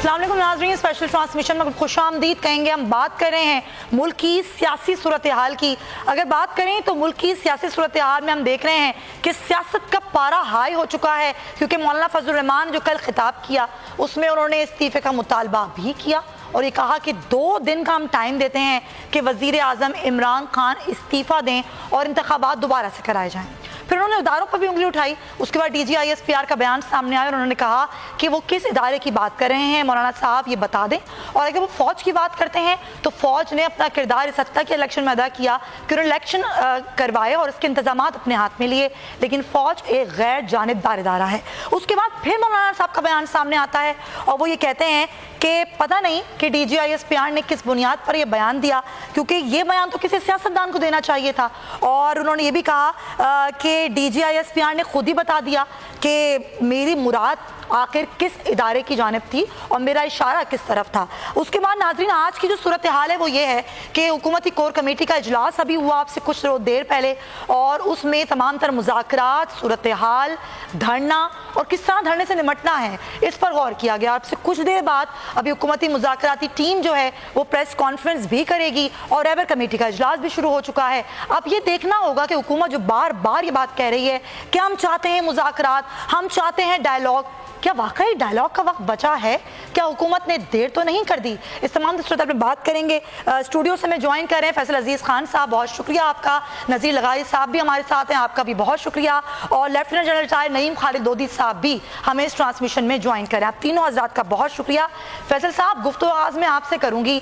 السلام علیکم ناظرین، اسپیشل ٹرانسمیشن میں خوش آمدید کہیں گے۔ ہم بات کر رہے ہیں ملک کی سیاسی صورتحال کی۔ اگر بات کریں تو ملک کی سیاسی صورتحال میں ہم دیکھ رہے ہیں کہ سیاست کا پارا ہائی ہو چکا ہے، کیونکہ مولانا فضل الرحمان جو کل خطاب کیا اس میں انہوں نے استعفے کا مطالبہ بھی کیا اور یہ کہا کہ 2 دن کا ہم ٹائم دیتے ہیں کہ وزیر اعظم عمران خان استعفیٰ دیں اور انتخابات دوبارہ سے کرائے جائیں۔ پھر انہوں نے اداروں پر بھی انگلی اٹھائی۔ اس کے بعد D G I S P R کا بیان سامنے آیا اور انہوں نے کہا کہ وہ کس ادارے کی بات کر رہے ہیں، مولانا صاحب یہ بتا دیں۔ اور اگر وہ فوج کی بات کرتے ہیں تو فوج نے اپنا کردار اس حد تک الیکشن میں ادا کیا کہ انہوں نے الیکشن کروائے اور اس کے انتظامات اپنے ہاتھ میں لیے، لیکن فوج ایک غیر جانبدار ادارہ ہے۔ اس کے بعد پھر مولانا صاحب کا بیان سامنے آتا ہے اور وہ یہ کہتے ہیں کہ پتہ نہیں کہ D G I S P R نے کس بنیاد پر یہ بیان دیا، کیونکہ یہ بیان تو کسی سیاستدان کو دینا چاہیے تھا۔ اور انہوں نے یہ بھی کہا کہ D G I S P R نے خود ہی بتا دیا کہ میری مراد آخر کس ادارے کی جانب تھی اور میرا اشارہ کس طرف تھا۔ اس کے بعد ناظرین آج کی جو صورتحال ہے وہ یہ ہے کہ حکومتی کور کمیٹی کا اجلاس ابھی ہوا آپ سے کچھ دیر پہلے، اور اس میں تمام تر مذاکرات، صورتحال، دھرنا اور کس طرح دھرنے سے نمٹنا ہے اس پر غور کیا گیا۔ آپ سے کچھ دیر بعد ابھی حکومتی مذاکراتی ٹیم جو ہے وہ پریس کانفرنس بھی کرے گی اور رہبر کمیٹی کا اجلاس بھی شروع ہو چکا ہے۔ اب یہ دیکھنا ہوگا کہ حکومت جو بار بار یہ بات کہہ رہی ہے کہ ہم چاہتے ہیں مذاکرات، ہم چاہتے ہیں ڈائیلاگ، کیا واقعی ڈائیلاگ کا وقت بچا ہے؟ کیا حکومت نے دیر تو نہیں کر دی؟ اس تمام صورت میں بات کریں گے۔ اسٹوڈیو سے میں جوائن کر رہے ہیں فیصل عزیز خان صاحب، بہت شکریہ آپ کا۔ نذیر لغاری صاحب بھی ہمارے ساتھ ہیں، آپ کا بھی بہت شکریہ۔ اور لیفٹیننٹ جنرل ریٹائر نعیم خالد لودھی صاحب بھی ہمیں اس ٹرانسمیشن میں جوائن کر رہے ہیں۔ آپ تینوں حضرات کا بہت شکریہ۔ فیصل صاحب، گفتگو آغاز میں آپ سے کروں گی۔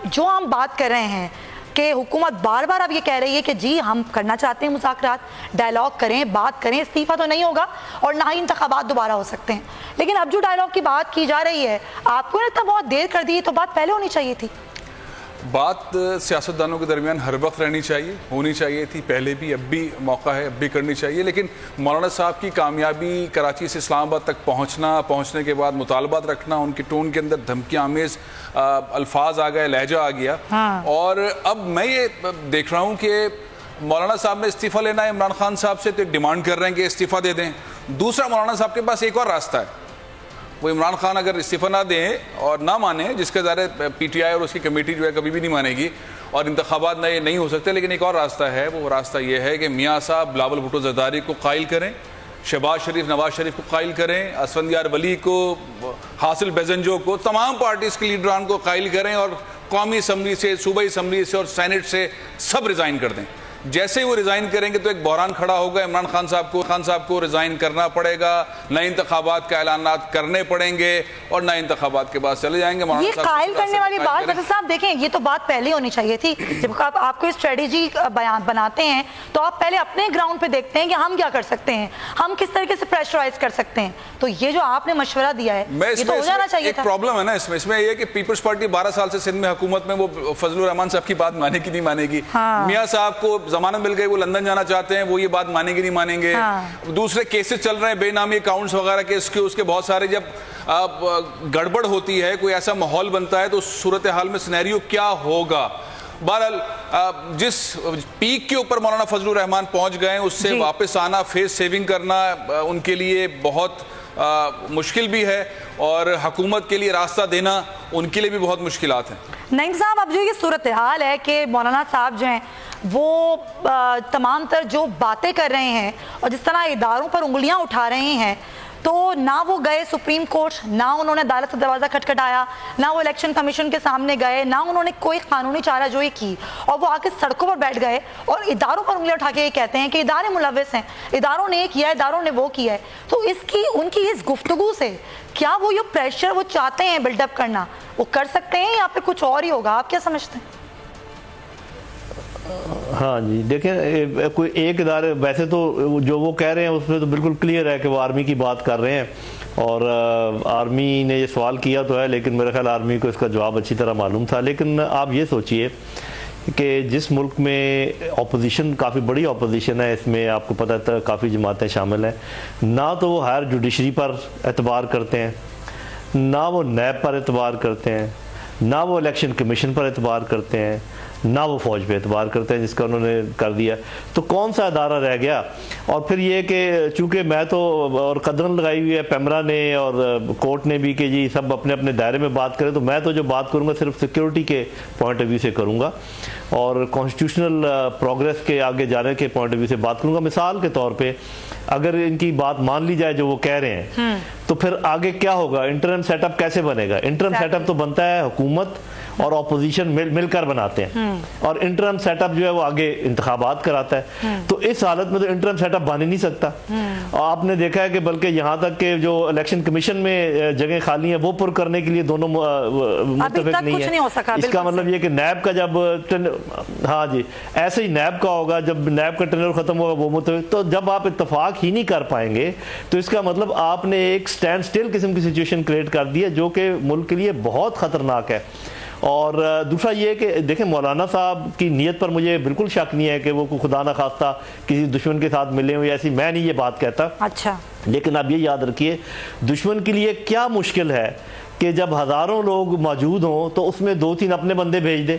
جو ہم بات کر رہے ہیں کہ حکومت بار بار اب یہ کہہ رہی ہے کہ جی ہم کرنا چاہتے ہیں مذاکرات، ڈائیلاگ کریں، بات کریں، استعفیٰ تو نہیں ہوگا اور نہ ہی انتخابات دوبارہ ہو سکتے ہیں، لیکن اب جو ڈائیلاگ کی بات کی جا رہی ہے آپ کو اتنا بہت دیر کر دی، تو بات پہلے ہونی چاہیے تھی۔ بات سیاستدانوں کے درمیان ہر وقت رہنی چاہیے، ہونی چاہیے تھی پہلے بھی، اب بھی موقع ہے، اب بھی کرنی چاہیے۔ لیکن مولانا صاحب کی کامیابی، کراچی سے اسلام آباد تک پہنچنے کے بعد مطالبات رکھنا، ان کی ٹون کے اندر دھمکی آمیز الفاظ آ گئے، لہجہ آ گیا، اور اب میں یہ دیکھ رہا ہوں کہ مولانا صاحب نے استعفیٰ لینا ہے عمران خان صاحب سے، تو ایک ڈیمانڈ کر رہے ہیں کہ استعفیٰ دے دیں۔ دوسرا، مولانا صاحب کے پاس ایک اور راستہ ہے، وہ عمران خان اگر استعفیٰ نہ دیں اور نہ مانیں، جس کے ذریعے پی ٹی آئی اور اس کی کمیٹی جو ہے کبھی بھی نہیں مانے گی اور انتخابات نہیں ہو سکتے، لیکن ایک اور راستہ ہے، وہ راستہ یہ ہے کہ میاں صاحب بلاول بھٹو زرداری کو قائل کریں، شہباز شریف نواز شریف کو قائل کریں، اسفندیار ولی کو، حاصل بیزنجو کو، تمام پارٹیز کے لیڈران کو قائل کریں اور قومی اسمبلی سے، صوبائی اسمبلی سے اور سینٹ سے سب ریزائن کر دیں۔ جیسے ہی وہ ریزائن کریں گے تو ایک بحران کھڑا ہوگا، عمران خان صاحب کو ریزائن کرنا پڑے گا، نئے انتخابات کا اعلانات کرنے پڑیں گے اور نئے انتخابات کے بعد چلے جائیں گے۔ یہ قائل کرنے والی بات فیصل صاحب دیکھیں، یہ تو بات پہلے ہونی چاہیے تھی۔ جب آپ کو اسٹریٹجی بیان بناتے ہیں تو آپ پہلے اپنے گراؤنڈ پہ دیکھتے ہیں کہ ہم کیا کر سکتے ہیں، ہم کس طریقے سے پریشرائز کر سکتے ہیں۔ تو یہ جو آپ نے مشورہ دیا ہے یہ تو ہو جانا چاہیے تھا۔ ایک پرابلم ہے نا اس میں یہ کہ پیپلز پارٹی 12 سال سے سندھ میں حکومت میں، وہ فضل الرحمان صاحب کی بات مانے گی نہیں مانے گی، میاں صاحب کو ضمانت مل گئی، وہ لندن جانا چاہتے ہیں، وہ یہ بات مانیں گے نہیں مانیں گے۔ دوسرے کیسز چل رہے ہیں، بے نامی اکاؤنٹس وغیرہ کے، اس کے بہت سارے، جب گڑبڑ ہوتی ہے، کوئی ایسا ماحول بنتا ہے تو صورتحال میں سینیریو کیا ہوگا۔ بہرحال جس پیک کے اوپر مولانا فضل الرحمان پہنچ گئے، اس سے واپس آنا، فیس سیونگ کرنا ان کے لیے بہت مشکل بھی ہے، اور حکومت کے لیے راستہ دینا ان کے لیے بھی بہت مشکلات ہیں۔ نعیم صاحب، اب جو یہ صورتحال ہے کہ مولانا صاحب جو ہیں وہ تمام تر جو باتیں کر رہے ہیں اور جس طرح اداروں پر انگلیاں اٹھا رہے ہیں، تو نہ وہ گئے سپریم کورٹ، نہ انہوں نے عدالت کا دروازہ کھٹکھٹایا، نہ وہ الیکشن کمیشن کے سامنے گئے، نہ انہوں نے کوئی قانونی چارہ جوئی کی، اور وہ آ کے سڑکوں پر بیٹھ گئے اور اداروں پر انگلیاں اٹھا کے یہ کہتے ہیں کہ ادارے ملوث ہیں، اداروں نے یہ کیا، اداروں نے وہ کیا ہے۔ تو ان کی اس گفتگو سے کیا وہ یہ پریشر وہ چاہتے ہیں بلڈ اپ کرنا وہ کر سکتے ہیں یا پھر کچھ اور ہی ہوگا؟ آپ کیا سمجھتے ہیں؟ ہاں جی، دیکھیں، کوئی ایک ادارے، ویسے تو جو وہ کہہ رہے ہیں اس میں تو بالکل کلیئر ہے کہ وہ آرمی کی بات کر رہے ہیں، اور آرمی نے یہ سوال کیا تو ہے، لیکن میرے خیال آرمی کو اس کا جواب اچھی طرح معلوم تھا۔ لیکن آپ یہ سوچئے کہ جس ملک میں اپوزیشن، کافی بڑی اپوزیشن ہے، اس میں آپ کو پتہ ہے کافی جماعتیں شامل ہیں، نہ تو وہ ہائر جوڈیشری پر اعتبار کرتے ہیں، نہ وہ نیب پر اعتبار کرتے ہیں، نہ وہ الیکشن کمیشن پر اعتبار کرتے ہیں، نہ وہ فوج پہ اعتبار کرتے ہیں جس کا انہوں نے کر دیا. تو کون سا ادارہ رہ گیا؟ اور پھر یہ کہ چونکہ میں تو اور قدرن لگائی ہوئی ہے پیمرا نے اور کورٹ نے بھی کہ جی سب اپنے اپنے دائرے میں بات کریں، تو میں تو جو بات کروں گا صرف سیکیورٹی کے پوائنٹ آف ویو سے کروں گا اور کانسٹیٹیوشنل پروگریس کے آگے جانے کے پوائنٹ آف ویو سے بات کروں گا. مثال کے طور پہ اگر ان کی بات مان لی جائے جو وہ کہہ رہے ہیں تو پھر آگے کیا ہوگا؟ انٹرم سیٹ اپ کیسے بنے گا؟ انٹرم سیٹ اپ تو بنتا ہے حکومت اور اپوزیشن مل کر بناتے ہیں، اور انٹرم سیٹ اپ جو ہے وہ آگے انتخابات کراتا ہے. تو اس حالت میں تو انٹرم سیٹ اپ بن ہی نہیں سکتا. اور آپ نے دیکھا ہے کہ بلکہ یہاں تک کہ جو الیکشن کمیشن میں جگہیں خالی ہیں وہ پر کرنے کے لیے دونوں متفق نہیں ہیں. اس کا مطلب یہ کہ نیب کا جب ہاں جی ایسے ہی نیب کا ہوگا، جب نیب کا ٹینر ختم ہوگا وہ متفق. تو جب آپ اتفاق ہی نہیں کر پائیں گے تو اس کا مطلب آپ نے ایک سٹینڈ سٹل قسم کی سچویشن کریٹ کر دی ہے جو کہ ملک کے لیے بہت خطرناک ہے. اور دوسرا یہ کہ دیکھیں مولانا صاحب کی نیت پر مجھے بالکل شک نہیں ہے کہ وہ خدا نہ خواستہ کسی دشمن کے ساتھ ملے ہوئے، ایسی میں نہیں یہ بات کہتا. اچھا، لیکن آپ یہ یاد رکھیے دشمن کے لیے کیا مشکل ہے کہ جب ہزاروں لوگ موجود ہوں تو اس میں 2-3 اپنے بندے بھیج دے،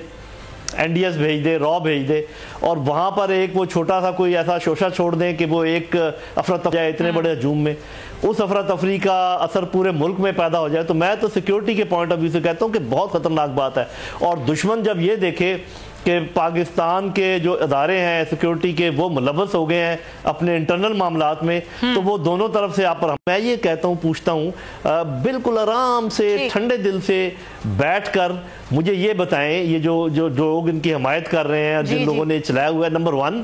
این ڈی ایس بھیج دے، را بھیج دے، اور وہاں پر ایک وہ چھوٹا سا کوئی ایسا شوشہ چھوڑ دیں کہ وہ ایک افراتفری جائے اتنے بڑے ہجوم میں، اس افراتفری کا اثر پورے ملک میں پیدا ہو جائے. تو میں تو سیکیورٹی کے پوائنٹ آف ویو سے کہتا ہوں کہ بہت خطرناک بات ہے. اور دشمن جب یہ دیکھے کہ پاکستان کے جو ادارے ہیں سیکیورٹی کے وہ ملوث ہو گئے ہیں اپنے انٹرنل معاملات میں، تو وہ دونوں طرف سے آپ پر میں یہ کہتا ہوں پوچھتا ہوں بالکل آرام سے ٹھنڈے دل سے بیٹھ کر مجھے یہ بتائیں یہ جو لوگ ان کی حمایت کر رہے ہیں جن لوگوں نے چلایا ہوا ہے، نمبر 1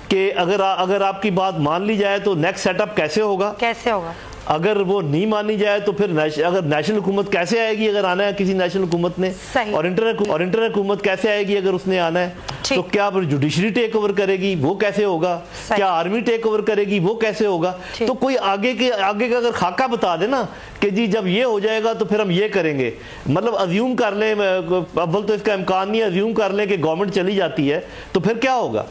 کہ اگر آپ کی بات مان لی جائے تو نیکسٹ سیٹ اپ کیسے ہوگا؟ اگر وہ نہیں مانی جائے تو پھر اگر نیشنل حکومت کیسے آئے گی اگر آنا ہے کسی نیشنل حکومت نے، اور انٹرنل حکومت کیسے آئے گی اگر اس نے آنا ہے؟ تو کیا جوڈیشری ٹیک اوور کرے گی؟ وہ کیسے ہوگا؟ کیا آرمی ٹیک اوور کرے گی؟ وہ کیسے ہوگا؟ تو کوئی آگے کا اگر خاکہ بتا دے نا کہ جی جب یہ ہو جائے گا تو پھر ہم یہ کریں گے، مطلب ازیوم کر لیں، اول تو اس کا امکان نہیں، ازیوم کر لیں کہ گورنمنٹ چلی جاتی ہے تو پھر کیا ہوگا؟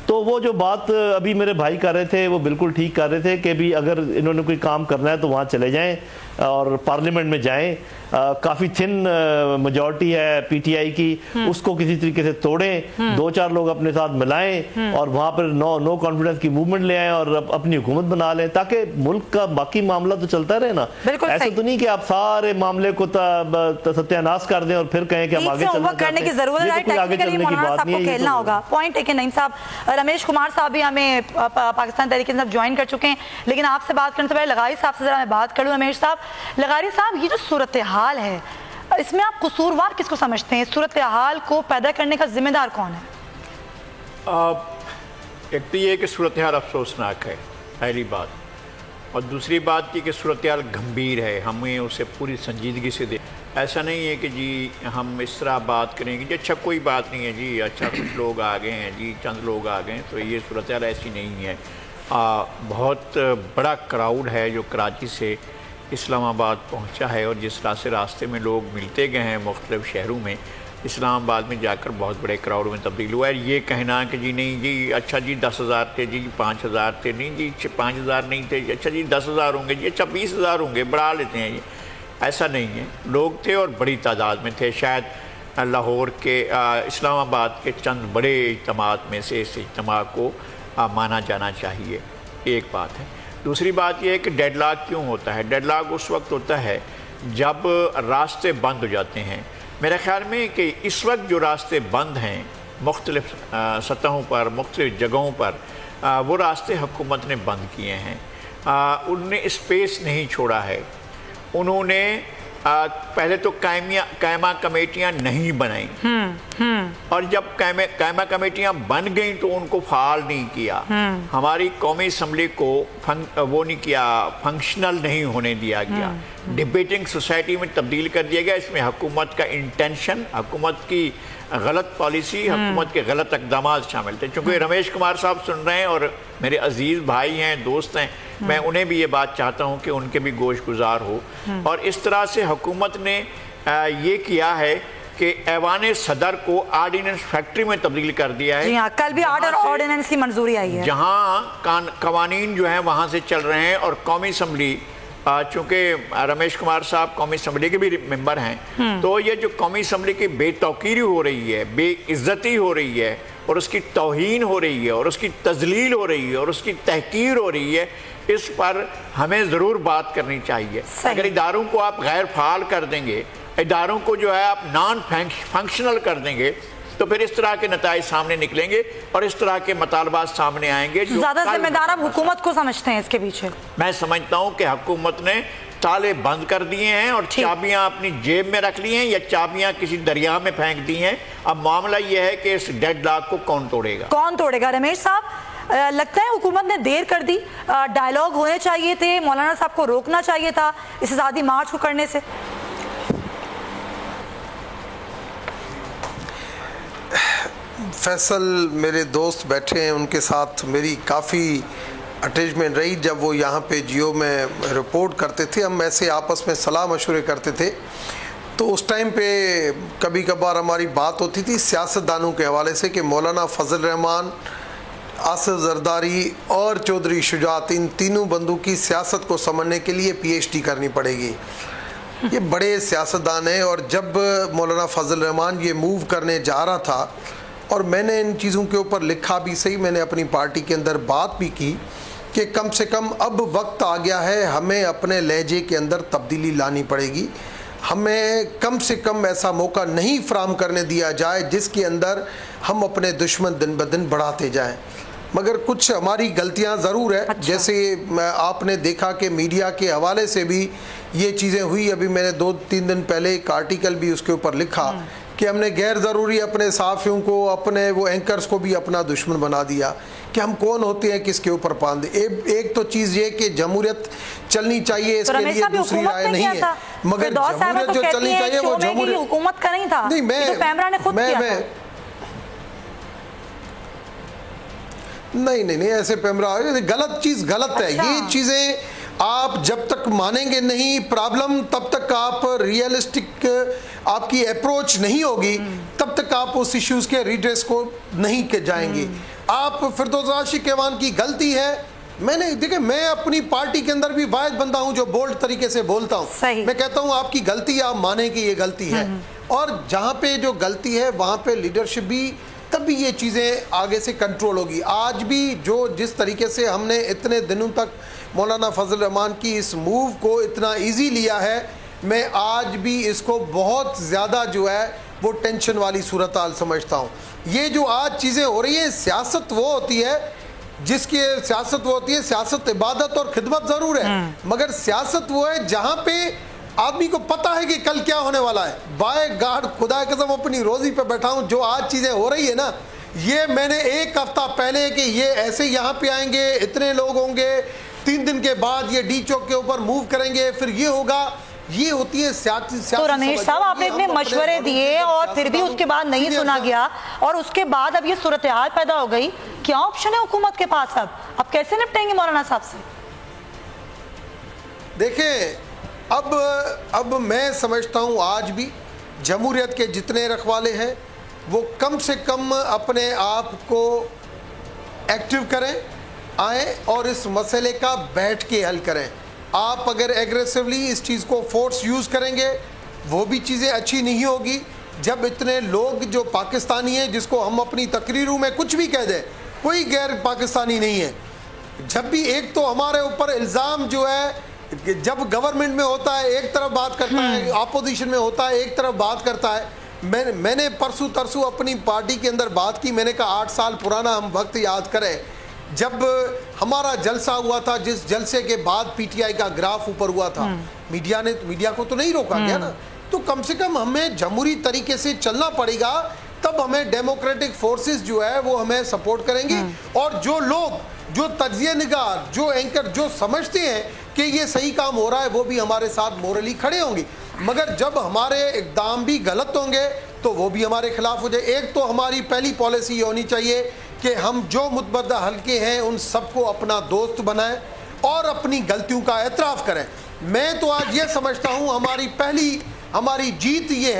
تو وہ جو بات ابھی میرے بھائی کر رہے تھے وہ بالکل ٹھیک کر رہے تھے کہ بھی اگر انہوں نے کوئی کام کرنا ہے تو وہاں چلے جائیں اور پارلیمنٹ میں جائیں. کافی تھن میجورٹی ہے پی ٹی آئی کی، اس کو کسی طریقے سے توڑیں، 2-4 لوگ اپنے ساتھ ملائیں اور وہاں پر نو کانفیڈنس کی موومنٹ لے آئیں اور اپنی حکومت بنا لیں تاکہ ملک کا باقی معاملہ تو چلتا رہے نا. ایسا تو نہیں کہ آپ سارے معاملے کو ستیہ ناش کر دیں اور پھر کہیں کہ ہم آگے چلنا چاہتے ہیں. یہ تو کوئی آگے چلنے کی بات نہیں ہے. ہوگا پوائنٹ ہے کہ نعیم صاحب، رمیش کمار صاحب بھی ہمیں پاکستان تحریک انصاف جوائن کر چکے ہیں، لیکن آپ سے بات کرنے سے پہلے لغاری صاحب سے ذرا میں بات کروں. رمیش صاحب، لغاری صاحب یہ جو صورتحال ہے اس میں آپ قصوروار کس کو سمجھتے ہیں؟ اس صورتحال کو پیدا کرنے کا ذمہ دار کون ہے؟ ایک تو یہ کہ صورتحال افسوسناک ہے پہلی بات، اور دوسری بات یہ کہ صورتحال گھمبیر ہے، ہمیں اسے پوری سنجیدگی سے دے. ایسا نہیں ہے کہ جی ہم اس طرح بات کریں گے جی اچھا کوئی بات نہیں ہے جی اچھا کچھ لوگ آ گئے ہیں جی چند لوگ آ گئے ہیں، تو یہ صورتحال ایسی نہیں ہے. بہت بڑا کراؤڈ ہے جو کراچی سے اسلام آباد پہنچا ہے، اور جس راستے میں لوگ ملتے گئے ہیں مختلف شہروں میں، اسلام آباد میں جا کر بہت بڑے کراؤڈ میں تبدیل ہوا ہے. یہ کہنا کہ جی نہیں جی اچھا جی 10,000 تھے جی 5,000 تھے، نہیں جی 5,000 نہیں تھے، اچھا جی 10,000 ہوں گے جی اچھا 20,000 ہوں گے، بڑھا لیتے ہیں. یہ ایسا نہیں ہے، لوگ تھے اور بڑی تعداد میں تھے. شاید لاہور کے اسلام آباد کے چند بڑے اجتماعات میں سے اس اجتماع کو مانا جانا چاہیے. ایک بات ہے. دوسری بات یہ ہے کہ ڈیڈ لاک کیوں ہوتا ہے؟ ڈیڈ لاک اس وقت ہوتا ہے جب راستے بند ہو جاتے ہیں. میرے خیال میں کہ اس وقت جو راستے بند ہیں مختلف سطحوں پر مختلف جگہوں پر، وہ راستے حکومت نے بند کیے ہیں. ان نے اسپیس نہیں چھوڑا ہے. انہوں نے پہلے تو قائمہ کمیٹیاں نہیں بنائیں، اور جب قائمہ کمیٹیاں بن گئیں تو ان کو فعال نہیں کیا. ہماری قومی اسمبلی کو وہ نہیں کیا، فنکشنل نہیں ہونے دیا گیا، ڈیبیٹنگ سوسائٹی میں تبدیل کر دیا گیا. اس میں حکومت کا انٹینشن، حکومت کی غلط پالیسی، حکومت کے غلط اقدامات شامل تھے. چونکہ رمیش کمار صاحب سن رہے ہیں اور میرے عزیز بھائی ہیں، دوست ہیں، میں انہیں بھی یہ بات چاہتا ہوں کہ ان کے بھی گوش گزار ہو. اور اس طرح سے حکومت نے یہ کیا ہے کہ ایوان صدر کو آرڈیننس فیکٹری میں تبدیل کر دیا ہے. جی ہاں، کل بھی آرڈیننس کی منظوری آئی ہے. جہاں قوانین جو ہیں وہاں سے چل رہے ہیں، اور قومی اسمبلی چونکہ رمیش کمار صاحب قومی اسمبلی کے بھی ممبر ہیں، تو یہ جو قومی اسمبلی کی بے توقیری ہو رہی ہے، بے عزتی ہو رہی ہے، اور اس کی توہین ہو رہی ہے، اور اس کی تذلیل ہو رہی ہے، اور اس کی تحقیر ہو رہی ہے، اس پر ہمیں ضرور بات کرنی چاہیے۔ اگر اداروں کو آپ غیر فعال کر دیں گے، اداروں کو جو ہے آپ نان فنکشنل کر دیں گے، تو پھر اس طرح کے نتائج سامنے نکلیں گے اور اس طرح کے مطالبات سامنے آئیں گے۔ زیادہ ذمہ دار آپ حکومت کو سمجھتے ہیں اس کے پیچھے؟ میں سمجھتا ہوں کہ حکومت نے تالے بند کر دیے ہیں اور چابیاں اپنی جیب میں رکھ لی ہیں یا چابیاں کسی دریا میں پھینک دی ہیں۔ اب معاملہ یہ ہے کہ اس ڈیڈ لاک کو کون توڑے گا؟ کون توڑے گا؟ رمیش صاحب، لگتا ہے حکومت نے دیر کر دی، ڈائیلاگ ہونے چاہیے تھے، مولانا صاحب کو روکنا چاہیے تھا اس آزادی مارچ کو کرنے سے۔ فیصل میرے دوست بیٹھے ہیں، ان کے ساتھ میری کافی اٹیچمنٹ رہی جب وہ یہاں پہ جیو میں رپورٹ کرتے تھے، ہم ایسے آپس میں صلاح مشورے کرتے تھے، تو اس ٹائم پہ کبھی کبھار ہماری بات ہوتی تھی سیاستدانوں کے حوالے سے کہ مولانا فضل الرحمان، آصف زرداری اور چودھری شجاعت، ان تینوں بندوں کی سیاست کو سمجھنے کے لیے پی ایچ ڈی کرنی پڑے گی، یہ بڑے سیاستدان ہیں۔ اور جب مولانا فضل الرحمان یہ موو کرنے جا رہا تھا، اور میں نے ان چیزوں کے اوپر لکھا بھی صحیح، میں نے اپنی پارٹی کے اندر بات بھی کی کہ کم سے کم اب وقت آ گیا ہے، ہمیں اپنے لہجے کے اندر تبدیلی لانی پڑے گی، ہمیں کم سے کم ایسا موقع نہیں فراہم کرنے دیا جائے جس کے اندر ہم اپنے دشمن دن بدن بڑھاتے جائیں۔ مگر کچھ ہماری غلطیاں ضرور ہے، جیسے آپ نے دیکھا کہ میڈیا کے حوالے سے بھی یہ چیزیں ہوئی، ابھی میں نے 2-3 دن پہلے ایک آرٹیکل بھی اس کے اوپر لکھا کہ ہم نے غیر ضروری اپنے صحافیوں کو، اپنے وہ اینکرز کو بھی اپنا دشمن بنا دیا کہ ہم کون ہوتے ہیں کس کے اوپر پاندے۔ ایک تو چیز یہ کہ جمہوریت چلنی چاہیے، اس کے لیے دوسری رائے نہیں ہے، مگر جمہوریت جو چلنی چاہیے وہ جمہوریت حکومت کا نہیں تھا، پیمرا نے خود کیا تھا۔ نہیں ایسے پیمرا غلط چیز غلط ہے، یہ چیزیں آپ جب تک مانیں گے نہیں پرابلم، تب تک آپ ریئلسٹک آپ کی اپروچ نہیں ہوگی، تب تک آپ اس ایشوز کے ریڈریس کو نہیں جائیں گے۔ آپ فردوس راشد کیوان کی غلطی ہے، میں نے دیکھیں میں اپنی پارٹی کے اندر بھی واحد بندہ ہوں جو بولڈ طریقے سے بولتا ہوں، میں کہتا ہوں آپ کی غلطی، آپ مانیں کہ یہ غلطی ہے، اور جہاں پہ جو غلطی ہے وہاں پہ لیڈرشپ بھی، تب بھی یہ چیزیں آگے سے کنٹرول ہوگی۔ آج بھی جس طریقے سے ہم نے اتنے دنوں تک مولانا فضل الرحمان کی اس موو کو اتنا ایزی لیا ہے، میں آج بھی اس کو بہت زیادہ جو ہے وہ ٹینشن والی صورتحال سمجھتا ہوں۔ یہ جو آج چیزیں ہو رہی ہیں، سیاست وہ ہوتی ہے سیاست عبادت اور خدمت ضرور ہے، مگر سیاست وہ ہے جہاں پہ آدمی کو پتہ ہے کہ کل کیا ہونے والا ہے۔ بائی گاڈ، خدا کی قسم اپنی روزی پہ بیٹھا ہوں، جو آج چیزیں ہو رہی ہے نا، یہ میں نے ایک ہفتہ پہلے کہ یہ ایسے یہاں پہ آئیں گے، اتنے لوگ ہوں گے، 3 دن کے بعد یہ ڈی چوک کے اوپر موو کریں گے، پھر یہ ہوگا، یہ ہوتی ہے سیاسی۔ تو رمیش صاحب آپ نے اتنے مشورے دیے اور پھر بھی اس کے بعد نہیں سنا گیا، اور اس کے بعد اب یہ صورتحال پیدا ہو گئی، کیا آپشن ہے حکومت کے پاس؟ اب کیسے نپٹیں گے مولانا صاحب سے؟ دیکھیں اب میں سمجھتا ہوں آج بھی جمہوریت کے جتنے رکھوالے ہیں وہ کم سے کم اپنے آپ کو ایکٹیو کریں، آئیں اور اس مسئلے کا بیٹھ کے حل کریں۔ آپ اگر ایگریسولی اس چیز کو فورس یوز کریں گے وہ بھی چیزیں اچھی نہیں ہوگی۔ جب اتنے لوگ جو پاکستانی ہیں، جس کو ہم اپنی تقریروں میں کچھ بھی کہہ دیں، کوئی غیر پاکستانی نہیں ہے، جب بھی ایک تو ہمارے اوپر الزام جو ہے، جب گورنمنٹ میں ہوتا ہے ایک طرف بات کرتا ہے، اپوزیشن میں ہوتا ہے ایک طرف بات کرتا ہے۔ میں نے پرسوں ترسوں اپنی پارٹی کے اندر بات کی، میں نے کہا 8 سال پرانا ہم وقت یاد کریں جب ہمارا جلسہ ہوا تھا، جس جلسے کے بعد پی ٹی آئی کا گراف اوپر ہوا تھا، میڈیا کو تو نہیں روکا گیا نا، تو کم سے کم ہمیں جمہوری طریقے سے چلنا پڑے گا، تب ہمیں ڈیموکریٹک فورسز جو ہے وہ ہمیں سپورٹ کریں گی، اور جو لوگ، جو تجزیہ نگار، جو اینکر، جو سمجھتے ہیں کہ یہ صحیح کام ہو رہا ہے، وہ بھی ہمارے ساتھ مورلی کھڑے ہوں گے، مگر جب ہمارے اقدام بھی غلط ہوں گے تو وہ بھی ہمارے خلاف ہو جائے۔ ایک تو ہماری پہلی پالیسی یہ ہونی چاہیے کہ ہم جو متبادہ حلقے ہیں ان سب کو اپنا دوست بنائیں اور اپنی غلطیوں کا اعتراف کریں۔ میں تو آج یہ سمجھتا ہوں ہماری پہلی جیت یہ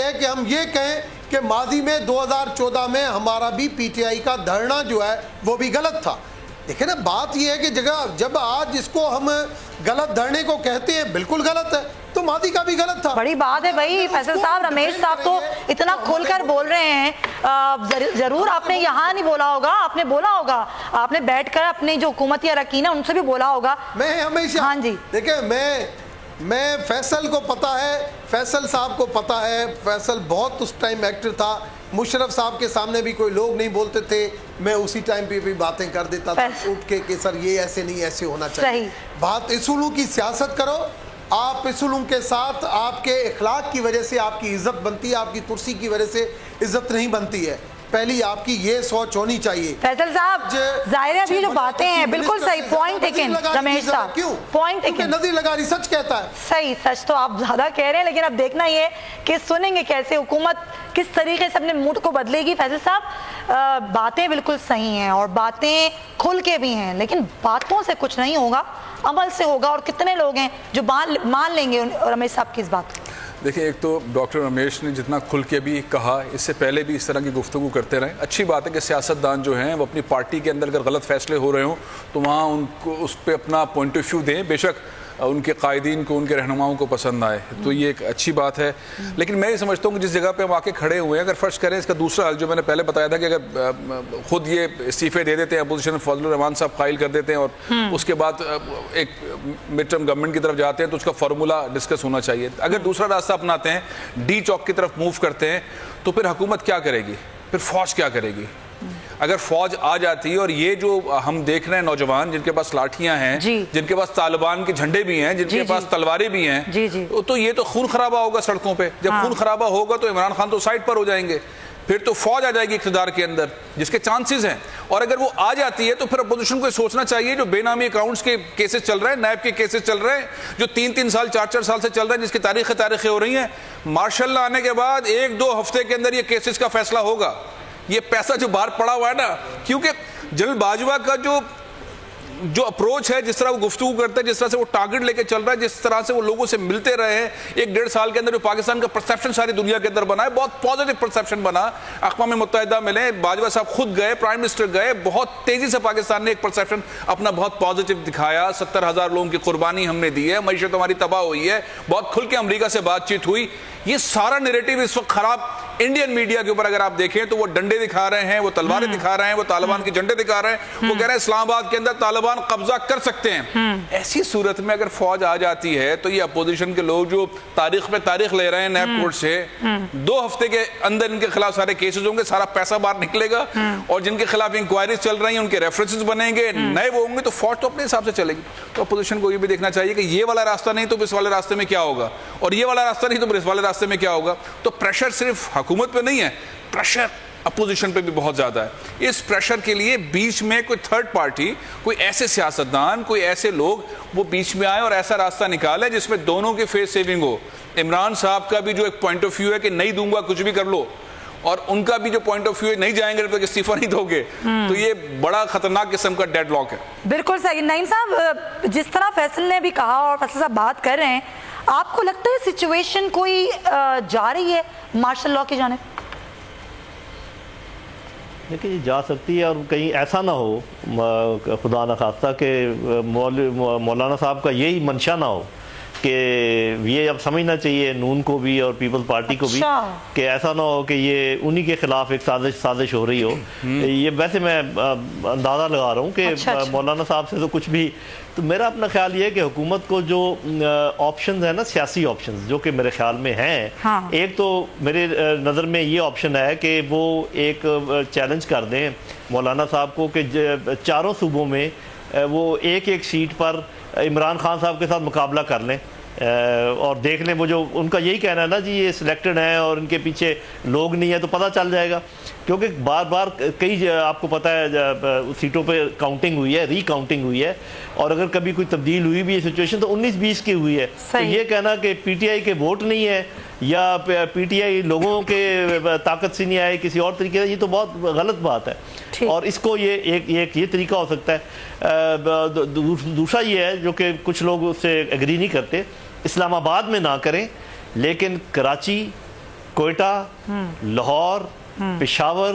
ہے کہ ہم یہ کہیں کہ ماضی میں 2014 میں ہمارا بھی پی ٹی آئی کا دھرنا جو ہے وہ بھی غلط تھا، دیکھیں نا بات یہ ہے کہ جب آج اس کو ہم غلط دھرنے کو کہتے ہیں بالکل غلط ہے تو ماضی کا بھی غلط تھا. بڑی بات ہے بھائی فیصل صاحب, رمیش صاحب تو اتنا کھول کر بول رہے ہیں, ضرور آپ نے یہاں نہیں بولا ہوگا, آپ نے بولا ہوگا, آپ نے بیٹھ کر اپنے جو حکومتی اراکین ہیں ان سے بھی بولا ہوگا. میں ہمیشہ, ہاں جی دیکھیں میں فیصل کو پتا ہے, فیصل صاحب کو پتا ہے, فیصل بہت اس ٹائم ایکٹر تھا, مشرف صاحب کے سامنے بھی کوئی لوگ نہیں بولتے تھے, میں اسی ٹائم پہ بھی باتیں کر دیتا تھا اٹھ کے کہ سر یہ ایسے نہیں, ایسے ہونا چاہیے. بات اصولوں کی سیاست کرو, آپ اصولوں کے ساتھ آپ کے اخلاق کی وجہ سے آپ کی عزت بنتی ہے, آپ کی کرسی کی وجہ سے عزت نہیں بنتی ہے. پہلی آپ کی یہ سوچ ہونی چاہیے. فیصل صاحب ظاہر ہے ابھی جو باتیں ہیں بالکل صحیح, پوائنٹ ٹیکن رمیش صاحب, کیوں پوائنٹ ٹیکن, نظیر لگاری سچ کہتا ہے. صحیح, سچ تو آپ زیادہ کہہ رہے ہیں, لیکن اب دیکھنا یہ کہ سنیں گے کیسے حکومت کس طریقے سے اپنے موڈ کو بدلے گی. فیصل صاحب باتیں بالکل صحیح ہیں اور باتیں کھل کے بھی ہیں, لیکن باتوں سے کچھ نہیں ہوگا, عمل سے ہوگا. اور کتنے لوگ ہیں جو مان لیں گے رمیش صاحب کی اس بات کو؟ دیکھیں ایک تو ڈاکٹر رمیش نے جتنا کھل کے بھی کہا, اس سے پہلے بھی اس طرح کی گفتگو کرتے رہے. اچھی بات ہے کہ سیاستدان جو ہیں وہ اپنی پارٹی کے اندر اگر غلط فیصلے ہو رہے ہوں تو وہاں ان کو اس پہ اپنا پوائنٹ آف ویو دیں, بے شک ان کے قائدین کو, ان کے رہنماؤں کو پسند آئے تو یہ ایک اچھی بات ہے. لیکن میں یہ سمجھتا ہوں کہ جس جگہ پہ ہم آ کے کھڑے ہوئے ہیں, اگر فرض کریں اس کا دوسرا حل جو میں نے پہلے بتایا تھا کہ اگر خود یہ استعفے دے دیتے ہیں, اپوزیشن فضل الرحمان صاحب قائل کر دیتے ہیں اور اس کے بعد ایک مڈ ٹرم گورنمنٹ کی طرف جاتے ہیں تو اس کا فارمولا ڈسکس ہونا چاہیے. اگر دوسرا راستہ اپناتے ہیں, ڈی چوک کی طرف موو کرتے ہیں, تو پھر حکومت کیا کرے گی, پھر فوج کیا کرے گی؟ اگر فوج آ جاتی ہے اور یہ جو ہم دیکھ رہے ہیں نوجوان جن کے پاس لاٹھیاں ہیں, جن کے پاس طالبان کے جھنڈے بھی ہیں, جن کے پاس تلواریں بھی ہیں, تو یہ تو خون خرابہ ہوگا سڑکوں پہ. جب خون خرابہ ہوگا تو عمران خان تو سائڈ پر ہو جائیں گے, پھر تو فوج آ جائے گی اقتدار کے اندر جس کے چانسز ہیں. اور اگر وہ آ جاتی ہے تو پھر اپوزیشن کو یہ سوچنا چاہیے جو بے نامی اکاؤنٹس کے کیسز چل رہے ہیں, نیب کے کیسز چل رہے ہیں جو 3 سال 4 سال سے چل رہے ہیں, جس کی تاریخیں ہو رہی ہیں, مارشل لا آنے کے بعد 1-2 ہفتے کے اندر یہ کیسز کا فیصلہ ہوگا. یہ پیسہ جو باہر پڑا ہوا ہے نا, کیونکہ جنرل باجوہ کا جو اپروچ ہے, جس طرح وہ گفتگو کرتا ہے, جس طرح سے وہ ٹارگٹ لے کے چل رہا ہے, جس طرح سے وہ لوگوں سے ملتے رہے ہیں 1-1.5 سال کے اندر, جو پاکستان کا پرسیپشن ساری دنیا کے اندر بنا ہے, بہت پازیٹیو پرسیپشن بنا. اقوام متحدہ ملے, باجوہ صاحب خود گئے, پرائم منسٹر گئے, بہت تیزی سے پاکستان نے ایک پرسیپشن اپنا بہت پازیٹیو دکھایا. 70,000 لوگوں کی قربانی ہم نے دی ہے, معیشت ہماری تباہ ہوئی ہے, بہت کھل کے امریکہ سے بات چیت ہوئی. یہ سارا نیریٹو اس وقت خراب انڈین میڈیا کے اوپر اگر آپ دیکھیں تو وہ ڈنڈے دکھا رہے ہیں, وہ تلواریں دکھا رہے ہیں, وہ طالبان کے جھنڈے دکھا رہے ہیں, وہ کہہ رہے ہیں اسلام آباد کے اندر طالبان قبضہ کر سکتے ہیں. ایسی صورت میں اگر فوج آ جاتی ہے تو یہ اپوزیشن کے لوگ جو تاریخ پہ تاریخ لے رہے ہیں نیب کورٹ سے, 2 ہفتے کے اندر ان کے خلاف سارے کیسز ہوں گے, سارا پیسہ باہر نکلے گا, اور جن کے خلاف انکوائریز چل رہی ہیں ان کے ریفرنسز بنیں گے, نئے وہ ہوں گے, تو فوج تو اپنے حساب سے چلے گی. تو اپوزیشن کو یہ بھی دیکھنا چاہیے کہ یہ والا راستہ نہیں تو اس والے راستے میں کیا ہوگا, اور یہ والا راستہ نہیں تو اس والے راستے میں کیا ہوگا. تو پریشر صرف حکومت پہ نہیں ہے, پریشر اپوزیشن پہ بھی بہت زیادہ ہے. اس پریشر کے لیے بیچ میں کوئی تھرڈ پارٹی, کوئی ایسے سیاستدان, کوئی ایسے لوگ وہ بیچ میں آئے اور ایسا راستہ نکالے جس میں دونوں کی فیس سیونگ ہو. عمران صاحب کا بھی جو ایک پوائنٹ آف ویو ہے کہ نہیں دوں گا کچھ بھی کر لو, اور ان کا بھی جو پوائنٹ آف ویو ہے نہیں جائیں گے جب تک استعفیٰ نہیں دو گے, تو یہ بڑا خطرناک قسم کا ڈیڈ لاک ہے. بالکل صحیح. نعیم صاحب, جس طرح فیصل نے بھی کہا اور فیصل صاحب بات کر رہے ہیں, آپ کو لگتا ہے سچویشن کوئی جا رہی ہے مارشل لاء کی جانب؟ لیکن یہ جا سکتی ہے, اور کہیں ایسا نہ ہو خدا نہ خواستہ کہ مولانا صاحب کا یہی منشا نہ ہو کہ یہ اب سمجھنا چاہیے نون کو بھی اور پیپلز پارٹی کو بھی کہ ایسا نہ ہو کہ یہ انہی کے خلاف ایک سازش ہو رہی ہو. یہ ویسے میں اندازہ لگا رہا ہوں کہ مولانا صاحب سے تو کچھ بھی, تو میرا اپنا خیال یہ ہے کہ حکومت کو جو آپشنز ہیں نا, سیاسی آپشنز جو کہ میرے خیال میں ہیں, ایک تو میرے نظر میں یہ آپشن ہے کہ وہ ایک چیلنج کر دیں مولانا صاحب کو کہ 4 صوبوں میں وہ ایک سیٹ پر عمران خان صاحب کے ساتھ مقابلہ کر لیں, اور دیکھ لیں. وہ جو ان کا یہی کہنا ہے نا جی یہ سلیکٹڈ ہیں اور ان کے پیچھے لوگ نہیں ہیں, تو پتہ چل جائے گا. کیونکہ بار بار کئی آپ کو پتہ ہے سیٹوں پہ کاؤنٹنگ ہوئی ہے, ری کاؤنٹنگ ہوئی ہے, اور اگر کبھی کوئی تبدیل ہوئی بھی ہے سچویشن تو 19-20 کی ہوئی ہے. تو یہ کہنا کہ پی ٹی آئی کے ووٹ نہیں ہے یا پی ٹی آئی لوگوں کے طاقت سے نہیں آئے کسی اور طریقے سے, یہ تو بہت غلط بات ہے. اور اس کو یہ طریقہ ہو سکتا ہے. دوسرا یہ ہے جو کہ کچھ لوگ اس سے ایگری نہیں کرتے, اسلام آباد میں نہ کریں لیکن کراچی, کوئٹہ, لاہور, پشاور,